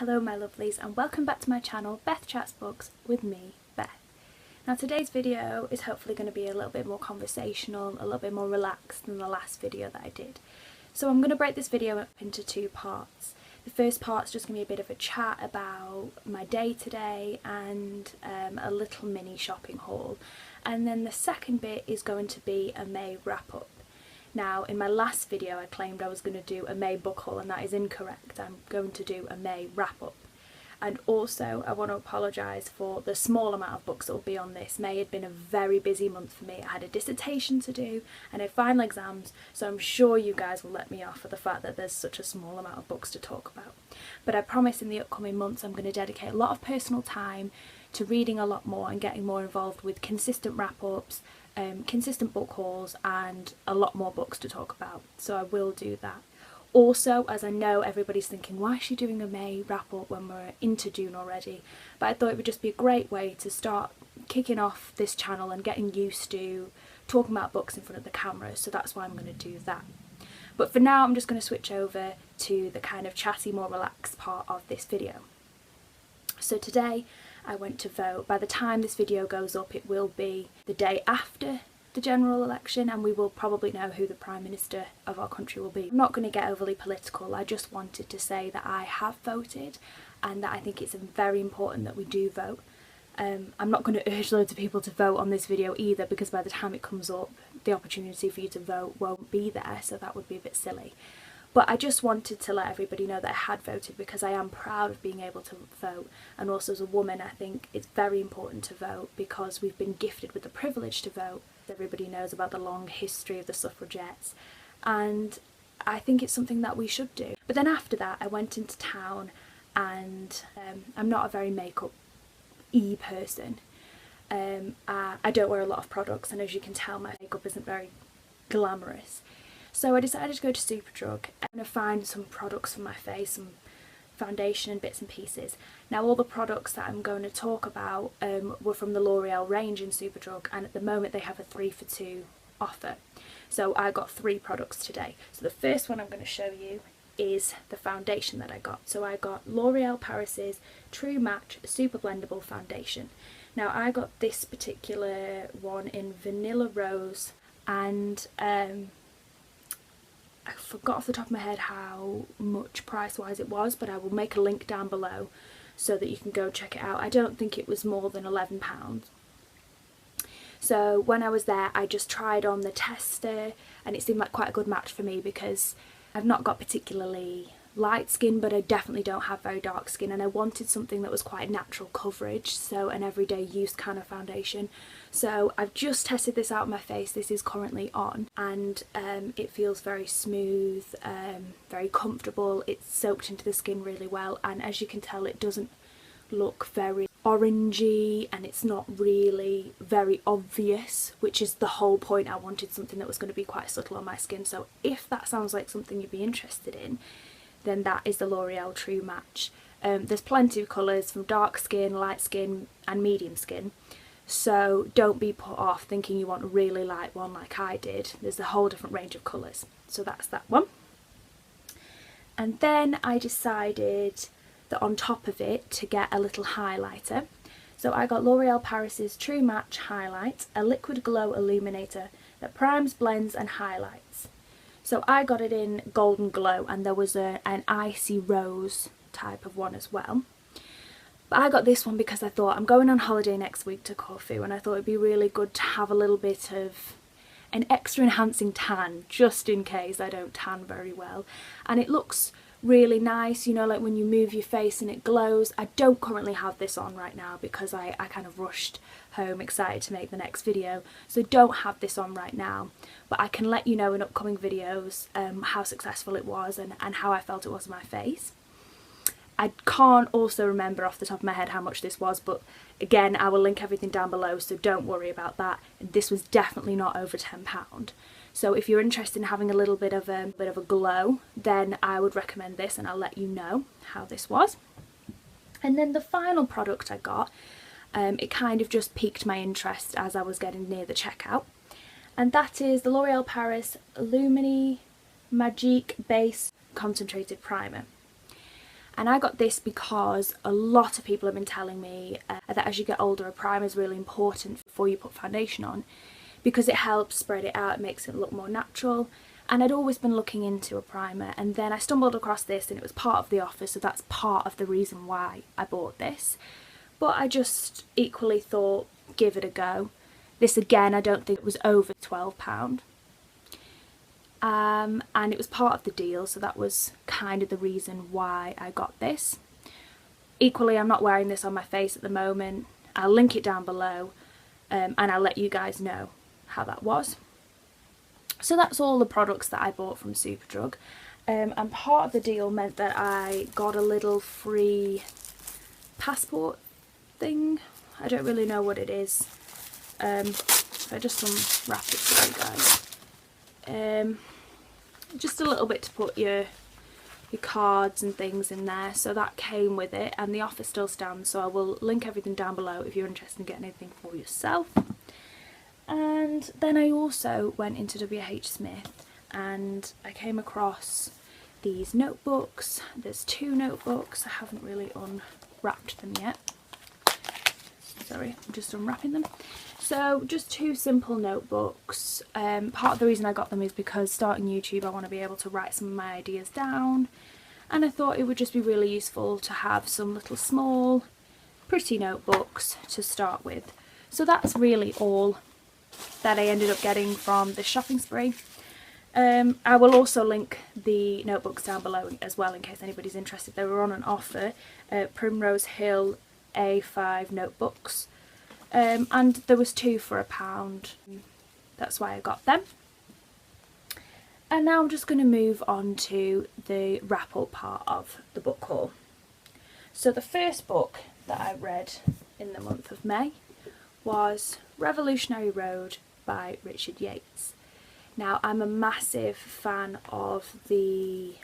Hello my lovelies and welcome back to my channel BethChatsBooks with me, Beth. Now today's video is hopefully going to be a little bit more conversational, a little bit more relaxed than the last video that I did. So I'm going to break this video up into two parts. The first part's just going to be a bit of a chat about my day today and a little mini shopping haul. And then the second bit is going to be a May wrap up. Now, in my last video I claimed I was going to do a May book haul and that is incorrect. I'm going to do a May wrap up. And also I want to apologise for the small amount of books that will be on this. May had been a very busy month for me. I had a dissertation to do and I had final exams, so I'm sure you guys will let me off for the fact that there's such a small amount of books to talk about. But I promise in the upcoming months I'm going to dedicate a lot of personal time to reading a lot more and getting more involved with consistent wrap-ups, consistent book hauls and a lot more books to talk about, so I will do that. Also, as I know everybody's thinking, why is she doing a May wrap up when we're into June already, but I thought it would just be a great way to start kicking off this channel and getting used to talking about books in front of the camera, so that's why I'm going to do that. But for now I'm just going to switch over to the kind of chatty, more relaxed part of this video. So today I went to vote. By the time this video goes up it will be the day after the general election and we will probably know who the Prime Minister of our country will be. I'm not going to get overly political, I just wanted to say that I have voted and that I think it's very important that we do vote. I'm not going to urge loads of people to vote on this video either, because by the time it comes up the opportunity for you to vote won't be there, so that would be a bit silly. But I just wanted to let everybody know that I had voted because I am proud of being able to vote, and also as a woman I think it's very important to vote because we've been gifted with the privilege to vote. Everybody knows about the long history of the suffragettes and I think it's something that we should do. But then after that I went into town and I'm not a very makeup-y person. I don't wear a lot of products and as you can tell my makeup isn't very glamorous. So I decided to go to Superdrug and find some products for my face, some foundation and bits and pieces. Now all the products that I'm going to talk about were from the L'Oreal range in Superdrug, and at the moment they have a 3 for 2 offer. So I got 3 products today. So the first one I'm going to show you is the foundation that I got. So I got L'Oreal Paris's True Match Super Blendable Foundation. Now I got this particular one in Vanilla Rose and I forgot off the top of my head how much price wise it was, but I will make a link down below so that you can go check it out. I don't think it was more than £11. So when I was there I just tried on the tester and it seemed like quite a good match for me because I've not got particularly light skin but I definitely don't have very dark skin, and I wanted something that was quite natural coverage, so an everyday use kind of foundation. So I've just tested this out on my face. This is currently on and it feels very smooth, very comfortable. It's soaked into the skin really well, and as you can tell it doesn't look very orangey and it's not really very obvious, which is the whole point. I wanted something that was going to be quite subtle on my skin, so if that sounds like something you'd be interested in, then that is the L'Oreal True Match. There's plenty of colours from dark skin, light skin and medium skin, so don't be put off thinking you want a really light one like I did. There's a whole different range of colours, so that's that one. And then I decided that on top of it to get a little highlighter. So I got L'Oreal Paris's True Match Highlight, a liquid glow illuminator that primes, blends and highlights. So I got it in Golden Glow and there was an Icy Rose type of one as well. But I got this one because I thought I'm going on holiday next week to Corfu and I thought it'd be really good to have a little bit of an extra enhancing tan just in case I don't tan very well. And it looks really nice, you know, like when you move your face and it glows. I don't currently have this on right now because I kind of rushed home excited to make the next video, so don't have this on right now, but I can let you know in upcoming videos how successful it was and how I felt it was on my face. I can't also remember off the top of my head how much this was, but again I will link everything down below, so don't worry about that. This was definitely not over £10. So if you're interested in having a little bit of a glow, then I would recommend this and I'll let you know how this was. And then the final product I got, it kind of just piqued my interest as I was getting near the checkout, and that is the L'Oreal Paris Illumini Magique Base Concentrated Primer. And I got this because a lot of people have been telling me that as you get older, a primer is really important before you put foundation on, because it helps spread it out, it makes it look more natural. And I'd always been looking into a primer, and then I stumbled across this and it was part of the offer, so that's part of the reason why I bought this. But I just equally thought, give it a go. This again, I don't think it was over £12. And it was part of the deal, so that was kind of the reason why I got this. Equally, I'm not wearing this on my face at the moment. I'll link it down below, and I'll let you guys know how that was. So that's all the products that I bought from Superdrug, and part of the deal meant that I got a little free passport thing. I don't really know what it is. If I just unwrap it for you guys. Just a little bit to put your cards and things in there, so that came with it, and the offer still stands, so I will link everything down below if you're interested in getting anything for yourself. And then I also went into WH Smith and I came across these notebooks. There's 2 notebooks. I haven't really unwrapped them yet. Sorry, I'm just unwrapping them. So just 2 simple notebooks. Part of the reason I got them is because starting YouTube, I want to be able to write some of my ideas down, and I thought it would just be really useful to have some little small pretty notebooks to start with. So that's really all that I ended up getting from the shopping spree. I will also link the notebooks down below as well in case anybody's interested. They were on an offer, Primrose Hill A5 notebooks, and there was 2 for £1. That's why I got them. And now I'm just going to move on to the wrap up part of the book haul. So the first book that I read in the month of May was Revolutionary Road by Richard Yates. Now, I'm a massive fan of the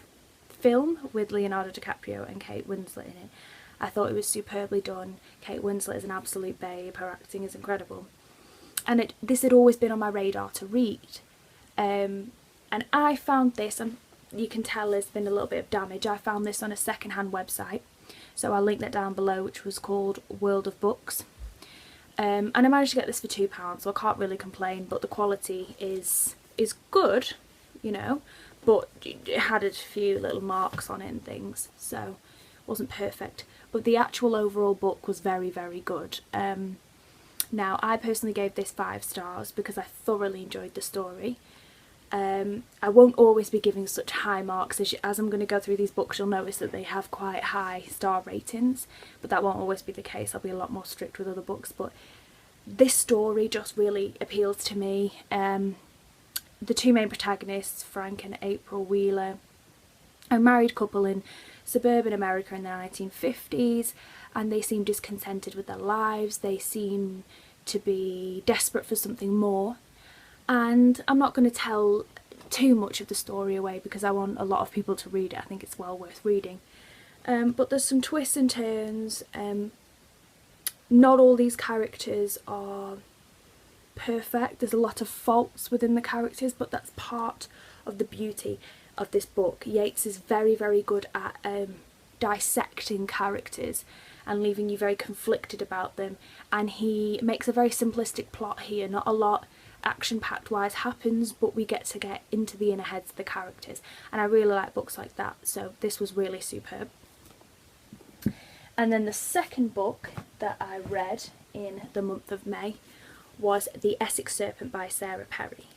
film with Leonardo DiCaprio and Kate Winslet in it. I thought it was superbly done. Kate Winslet is an absolute babe, her acting is incredible. And this had always been on my radar to read. And I found this, and you can tell there's been a little bit of damage, I found this on a second-hand website. So I'll link that down below, which was called World of Books. And I managed to get this for £2, so I can't really complain, but the quality is good, you know, but it had a few little marks on it and things, so it wasn't perfect. But the actual overall book was very, very good. Now, I personally gave this 5 stars because I thoroughly enjoyed the story. I won't always be giving such high marks. As I'm going to go through these books, you'll notice that they have quite high star ratings, but that won't always be the case. I'll be a lot more strict with other books, but this story just really appeals to me. The 2 main protagonists, Frank and April Wheeler, are a married couple in suburban America in the 1950s, and they seem discontented with their lives. They seem to be desperate for something more. And I'm not going to tell too much of the story away because I want a lot of people to read it. I think it's well worth reading. But there's some twists and turns. Not all these characters are perfect. There's a lot of faults within the characters, but that's part of the beauty of this book. Yates is very, very good at dissecting characters and leaving you very conflicted about them. And he makes a very simplistic plot here. Not a lot action-packed wise happens, but we get into the inner heads of the characters, and I really like books like that, so this was really superb. And then the second book that I read in the month of May was The Essex Serpent by Sarah Perry.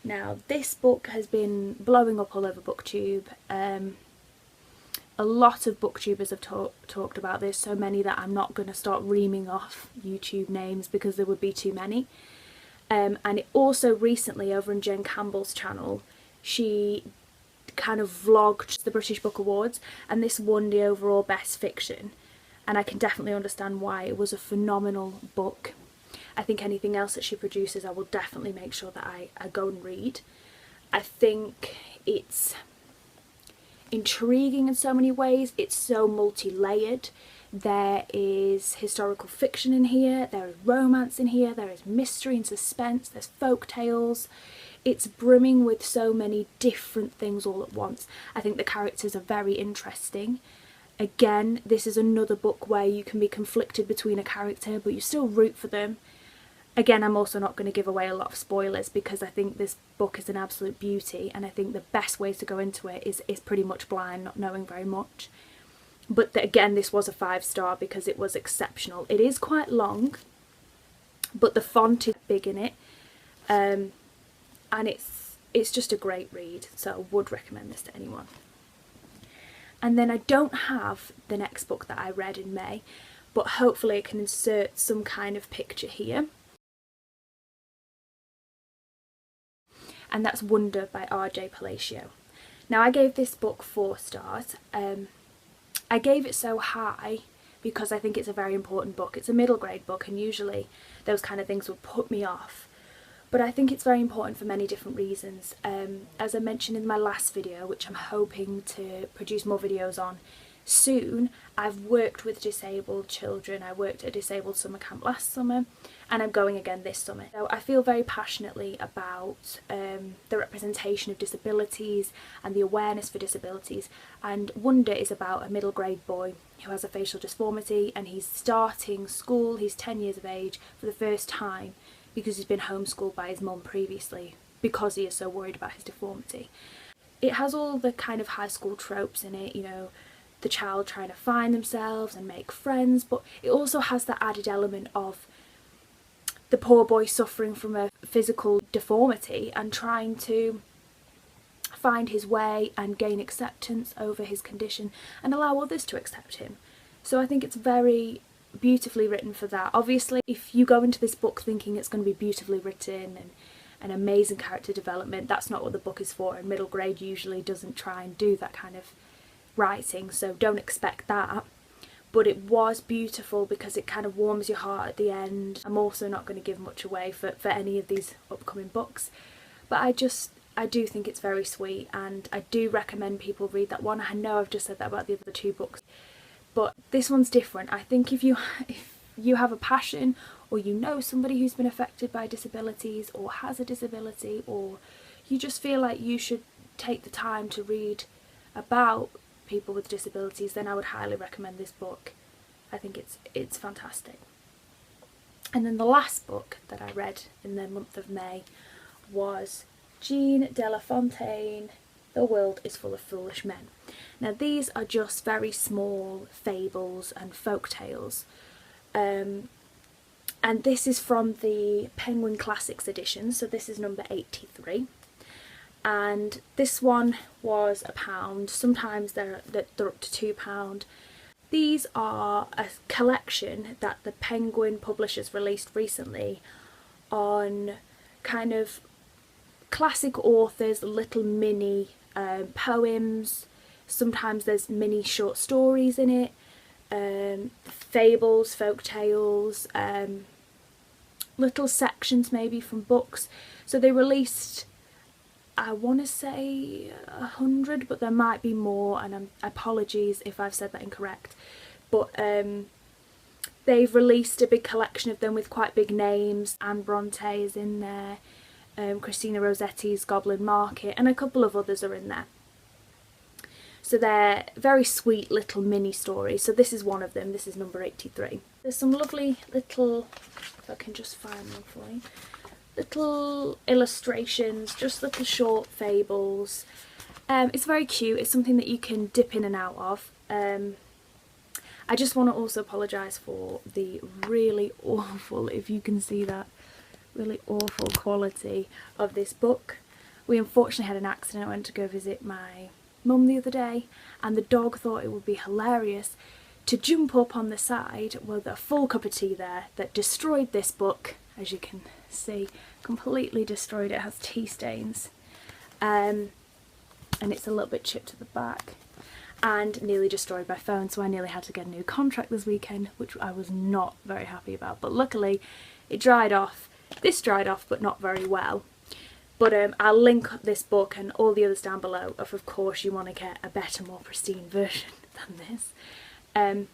Now, this book has been blowing up all over BookTube. A lot of booktubers have talked about this, so many that I'm not going to start reaming off YouTube names because there would be too many. And it also recently, over on Jen Campbell's channel, she kind of vlogged the British Book Awards, and this won the overall Best Fiction. And I can definitely understand why. It was a phenomenal book. I think anything else that she produces, I will definitely make sure that I go and read. I think it's intriguing in so many ways. It's so multi-layered. There is historical fiction in here, there is romance in here, there is mystery and suspense, there's folk tales. It's brimming with so many different things all at once. I think the characters are very interesting. Again, this is another book where you can be conflicted between a character, but you still root for them. Again, I'm also not going to give away a lot of spoilers because I think this book is an absolute beauty, and I think the best way to go into it is pretty much blind, not knowing very much. But again, this was a 5-star because it was exceptional. It is quite long, but the font is big in it, and it's just a great read, so I would recommend this to anyone. And then I don't have the next book that I read in May, but hopefully I can insert some kind of picture here. And that's Wonder by R.J. Palacio. Now, I gave this book 4 stars. I gave it so high because I think it's a very important book. It's a middle grade book, and usually those kind of things would put me off. But I think it's very important for many different reasons. As I mentioned in my last video, which I'm hoping to produce more videos on soon, I've worked with disabled children. I worked at a disabled summer camp last summer, and I'm going again this summer. So I feel very passionately about the representation of disabilities and the awareness for disabilities. And Wonder is about a middle grade boy who has a facial deformity, and he's starting school. He's 10 years of age for the first time because he's been homeschooled by his mum previously because he is so worried about his deformity. It has all the kind of high school tropes in it, you know, the child trying to find themselves and make friends, but it also has that added element of the poor boy suffering from a physical deformity and trying to find his way and gain acceptance over his condition and allow others to accept him. So I think it's very beautifully written for that. Obviously, if you go into this book thinking it's going to be beautifully written and an amazing character development, that's not what the book is for, and middle grade usually doesn't try and do that kind of writing, so don't expect that. But it was beautiful because it kind of warms your heart at the end. I'm also not going to give much away for any of these upcoming books, but I do think it's very sweet, and I do recommend people read that one. I know I've just said that about the other 2 books, but this one's different. I think if you have a passion, or you know somebody who's been affected by disabilities or has a disability, or you just feel like you should take the time to read about people with disabilities, then I would highly recommend this book. I think it's fantastic. And then the last book that I read in the month of May was Jean de La Fontaine, The World is Full of Foolish Men. Now, these are just very small fables and folk tales, and this is from the Penguin Classics edition, so this is number 83. And this one was £1. Sometimes they're up to £2. These are a collection that the Penguin publishers released recently on kind of classic authors, little mini poems. Sometimes there's mini short stories in it, fables, folk tales, little sections maybe from books. So they released, I want to say 100, but there might be more, and apologies if I've said that incorrect. But they've released a big collection of them with quite big names. Anne Bronte is in there, Christina Rossetti's Goblin Market, and a couple of others are in there. So they're very sweet little mini stories. So this is one of them. This is number 83. There's some lovely little, if I can just find them for you, little illustrations, just little short fables. It's very cute. It's something that you can dip in and out of. I just want to also apologise for the really awful, if you can see that, really awful quality of this book. We unfortunately had an accident. I went to go visit my mum the other day, and the dog thought it would be hilarious to jump up on the side with a full cup of tea there that destroyed this book, as you can see, completely destroyed it. It has tea stains, and it's a little bit chipped to the back, and nearly destroyed my phone, so I nearly had to get a new contract this weekend, which I was not very happy about, but luckily it dried off. This dried off, but not very well. But I'll link this book and all the others down below if of course you want to get a better, more pristine version than this.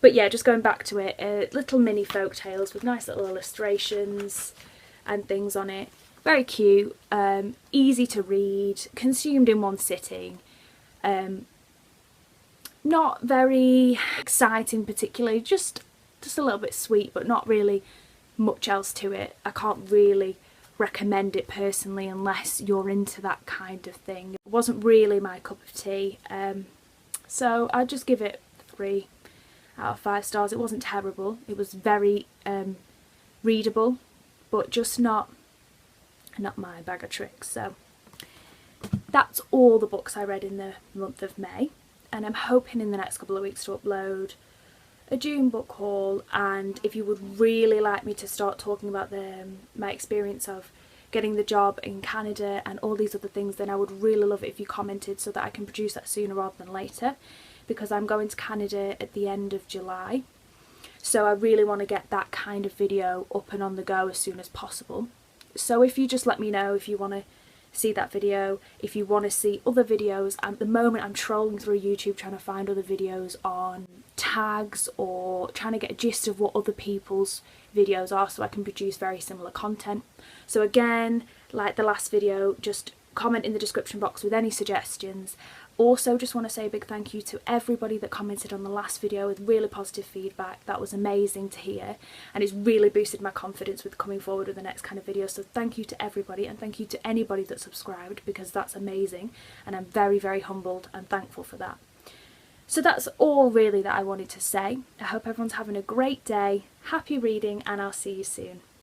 But yeah, just going back to it, little mini folk tales with nice little illustrations and things on it. Very cute, easy to read, consumed in one sitting. not very exciting particularly, just a little bit sweet, but not really much else to it. I can't really recommend it personally unless you're into that kind of thing. It wasn't really my cup of tea, so I'd just give it 3 out of 5 stars. It wasn't terrible, it was very readable, but just not my bag of tricks. So that's all the books I read in the month of May, and I'm hoping in the next couple of weeks to upload a June book haul. And if you would really like me to start talking about my experience of getting the job in Canada and all these other things, then I would really love it if you commented so that I can produce that sooner rather than later, because I'm going to Canada at the end of July, so I really want to get that kind of video up and on the go as soon as possible. So if you just let me know if you want to see that video, if you want to see other videos. At the moment I'm trolling through YouTube trying to find other videos on tags, or trying to get a gist of what other people's videos are so I can produce very similar content. So again, like the last video, just comment in the description box with any suggestions. Also just want to say a big thank you to everybody that commented on the last video with really positive feedback. That was amazing to hear, and it's really boosted my confidence with coming forward with the next kind of video. So thank you to everybody, and thank you to anybody that subscribed, because that's amazing and I'm very, very humbled and thankful for that. So that's all really that I wanted to say. I hope everyone's having a great day, happy reading, and I'll see you soon.